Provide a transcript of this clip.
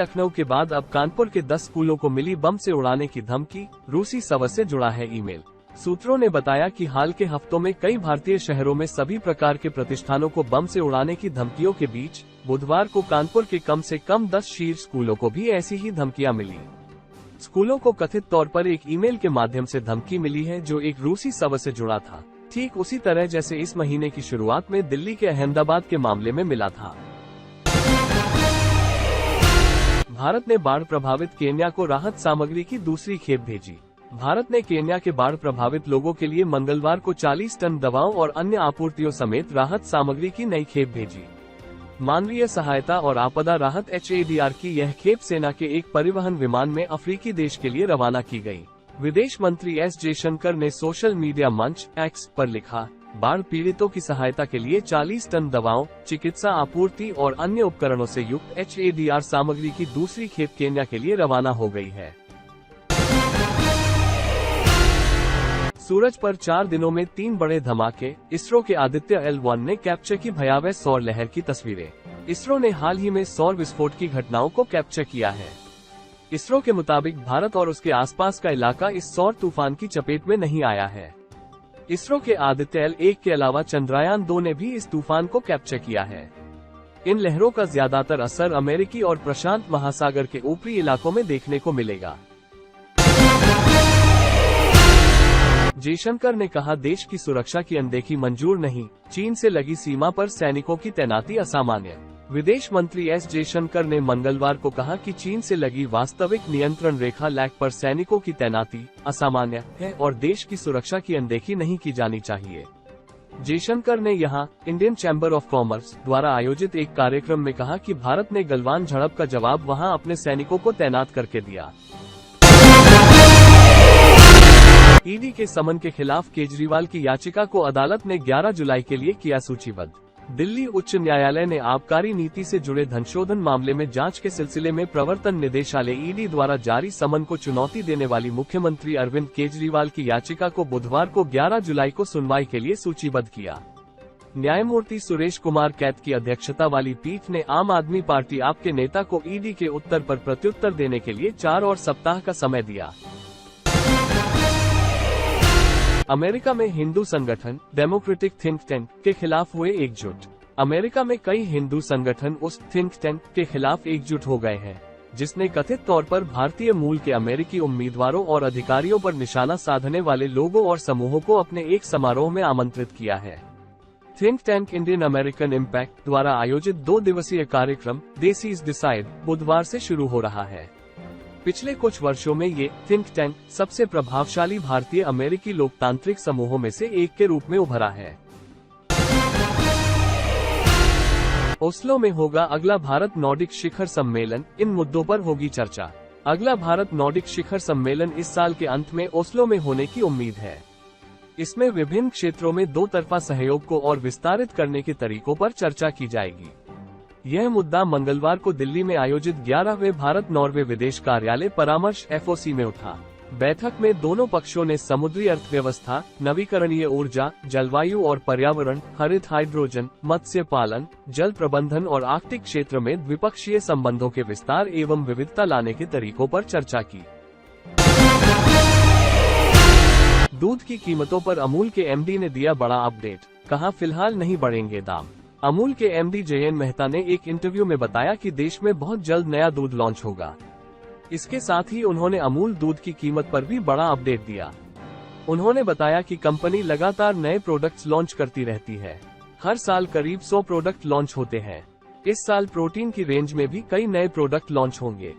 लखनऊ के बाद अब कानपुर के 10 स्कूलों को मिली बम से उड़ाने की धमकी, रूसी सवर से जुड़ा है ईमेल। सूत्रों ने बताया कि हाल के हफ्तों में कई भारतीय शहरों में सभी प्रकार के प्रतिष्ठानों को बम से उड़ाने की धमकियों के बीच बुधवार को कानपुर के कम से कम 10 शीर्ष स्कूलों को भी ऐसी ही धमकियां मिली। स्कूलों को कथित तौर पर एक ईमेल के माध्यम से धमकी मिली है जो एक रूसी सवर से जुड़ा था, ठीक उसी तरह जैसे इस महीने की शुरुआत में दिल्ली के अहमदाबाद के मामले में मिला था। भारत ने बाढ़ प्रभावित केन्या को राहत सामग्री की दूसरी खेप भेजी। भारत ने केन्या के बाढ़ प्रभावित लोगों के लिए मंगलवार को 40 टन दवाओं और अन्य आपूर्तियों समेत राहत सामग्री की नई खेप भेजी। मानवीय सहायता और आपदा राहत HADR की यह खेप सेना के एक परिवहन विमान में अफ्रीकी देश के लिए रवाना की गई। विदेश मंत्री S जयशंकर ने सोशल मीडिया मंच X पर लिखा, बाढ़ पीड़ितों की सहायता के लिए 40 टन दवाओं, चिकित्सा आपूर्ति और अन्य उपकरणों से युक्त HADR सामग्री की दूसरी खेप केन्या के लिए रवाना हो गई है। सूरज पर 4 दिनों में 3 बड़े धमाके, इसरो के आदित्य L1 ने कैप्चर की भयावह सौर लहर की तस्वीरें। इसरो ने हाल ही में सौर विस्फोट की घटनाओं को कैप्चर किया है। इसरो के मुताबिक भारत और उसके आसपास का इलाका इस सौर तूफान की चपेट में नहीं आया है। इसरो के आदित्य L1 के अलावा चंद्रयान 2 ने भी इस तूफान को कैप्चर किया है। इन लहरों का ज्यादातर असर अमेरिकी और प्रशांत महासागर के ऊपरी इलाकों में देखने को मिलेगा। जयशंकर ने कहा, देश की सुरक्षा की अनदेखी मंजूर नहीं, चीन से लगी सीमा पर सैनिकों की तैनाती असामान्य। विदेश मंत्री S जयशंकर ने मंगलवार को कहा कि चीन से लगी वास्तविक नियंत्रण रेखा लैक पर सैनिकों की तैनाती असामान्य है और देश की सुरक्षा की अनदेखी नहीं की जानी चाहिए। जयशंकर ने यहां इंडियन चैम्बर ऑफ कॉमर्स द्वारा आयोजित एक कार्यक्रम में कहा कि भारत ने गलवान झड़प का जवाब वहां अपने सैनिकों को तैनात करके दिया। ईडी के समन के खिलाफ केजरीवाल की याचिका को अदालत ने 11 जुलाई के लिए किया सूचीबद्ध। दिल्ली उच्च न्यायालय ने आबकारी नीति से जुड़े धनशोधन मामले में जांच के सिलसिले में प्रवर्तन निदेशालय ईडी द्वारा जारी समन को चुनौती देने वाली मुख्यमंत्री अरविंद केजरीवाल की याचिका को बुधवार को 11 जुलाई को सुनवाई के लिए सूचीबद्ध किया। न्यायमूर्ति सुरेश कुमार कैत की अध्यक्षता वाली पीठ ने आम आदमी पार्टी आप के नेता को ईडी के उत्तर पर प्रत्युत्तर देने के लिए 4 और सप्ताह का समय दिया। अमेरिका में हिंदू संगठन डेमोक्रेटिक थिंक टैंक के खिलाफ हुए एकजुट। अमेरिका में कई हिंदू संगठन उस थिंक टैंक के खिलाफ एकजुट हो गए हैं, जिसने कथित तौर पर भारतीय मूल के अमेरिकी उम्मीदवारों और अधिकारियों पर निशाना साधने वाले लोगों और समूहों को अपने एक समारोह में आमंत्रित किया है। Think tank Indian American impact द्वारा आयोजित 2 दिवसीय कार्यक्रम देसीज डिसाइड बुधवार से शुरू हो रहा है। पिछले कुछ वर्षों में ये थिंक टैंक सबसे प्रभावशाली भारतीय अमेरिकी लोकतांत्रिक समूहों में से एक के रूप में उभरा है। ओस्लो में होगा अगला भारत नॉर्डिक शिखर सम्मेलन, इन मुद्दों पर होगी चर्चा। अगला भारत नॉर्डिक शिखर सम्मेलन इस साल के अंत में ओस्लो में होने की उम्मीद है। इसमें विभिन्न क्षेत्रों में 2 तरफा सहयोग को और विस्तारित करने के तरीकों पर चर्चा की जाएगी। यह मुद्दा मंगलवार को दिल्ली में आयोजित 11वें भारत नॉर्वे विदेश कार्यालय परामर्श FOC में उठा। बैठक में दोनों पक्षों ने समुद्री अर्थव्यवस्था, नवीकरणीय ऊर्जा, जलवायु और पर्यावरण, हरित हाइड्रोजन, मत्स्य पालन, जल प्रबंधन और आर्कटिक क्षेत्र में द्विपक्षीय संबंधों के विस्तार एवं विविधता लाने के तरीकों पर चर्चा की। दूध की कीमतों पर अमूल के MD ने दिया बड़ा अपडेट, कहा फिलहाल नहीं बढ़ेंगे दाम। अमूल के MD जयंत मेहता ने एक इंटरव्यू में बताया कि देश में बहुत जल्द नया दूध लॉन्च होगा। इसके साथ ही उन्होंने अमूल दूध की कीमत पर भी बड़ा अपडेट दिया। उन्होंने बताया कि कंपनी लगातार नए प्रोडक्ट्स लॉन्च करती रहती है। हर साल करीब 100 प्रोडक्ट लॉन्च होते हैं। इस साल प्रोटीन की रेंज में भी कई नए प्रोडक्ट लॉन्च होंगे।